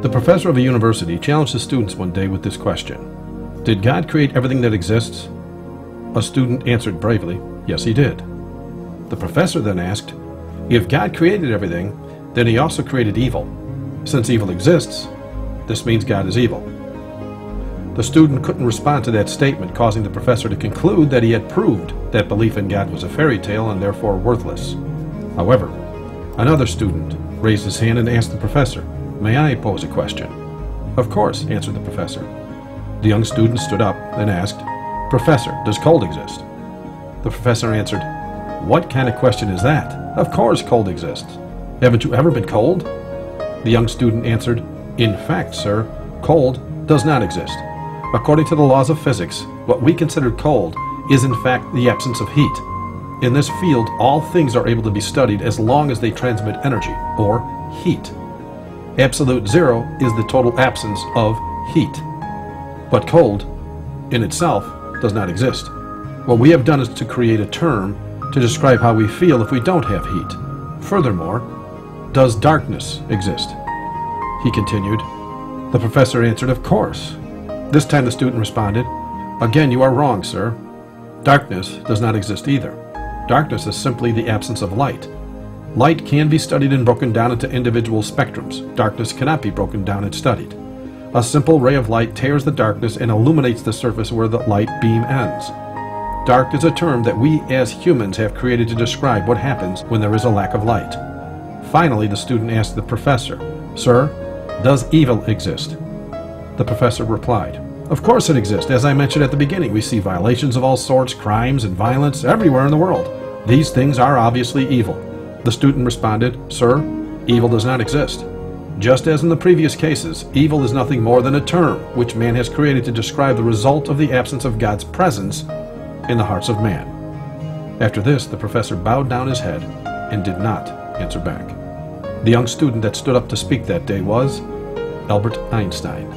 The professor of a university challenged his students one day with this question: Did God create everything that exists? A student answered bravely, yes, he did. The professor then asked, if God created everything, then he also created evil. Since evil exists, this means God is evil. The student couldn't respond to that statement, causing the professor to conclude that he had proved that belief in God was a fairy tale and therefore worthless. However, another student raised his hand and asked the professor, may I pose a question? Of course, answered the professor. The young student stood up and asked, Professor, does cold exist? The professor answered, what kind of question is that? Of course cold exists. Haven't you ever been cold? The young student answered, in fact, sir, cold does not exist. According to the laws of physics, what we consider cold is in fact the absence of heat. In this field, all things are able to be studied as long as they transmit energy, or heat. Absolute zero is the total absence of heat. But cold, in itself, does not exist. What we have done is to create a term to describe how we feel if we don't have heat. Furthermore, does darkness exist? He continued. The professor answered, of course. This time the student responded, again, you are wrong, sir. Darkness does not exist either. Darkness is simply the absence of light. Light can be studied and broken down into individual spectrums. Darkness cannot be broken down and studied. A simple ray of light tears the darkness and illuminates the surface where the light beam ends. Dark is a term that we as humans have created to describe what happens when there is a lack of light. Finally, the student asked the professor, sir, does evil exist? The professor replied, of course it exists. As I mentioned at the beginning, we see violations of all sorts, crimes and violence everywhere in the world. These things are obviously evil. The student responded, sir, evil does not exist. Just as in the previous cases, evil is nothing more than a term which man has created to describe the result of the absence of God's presence in the hearts of man. After this, the professor bowed down his head and did not answer back. The young student that stood up to speak that day was Albert Einstein.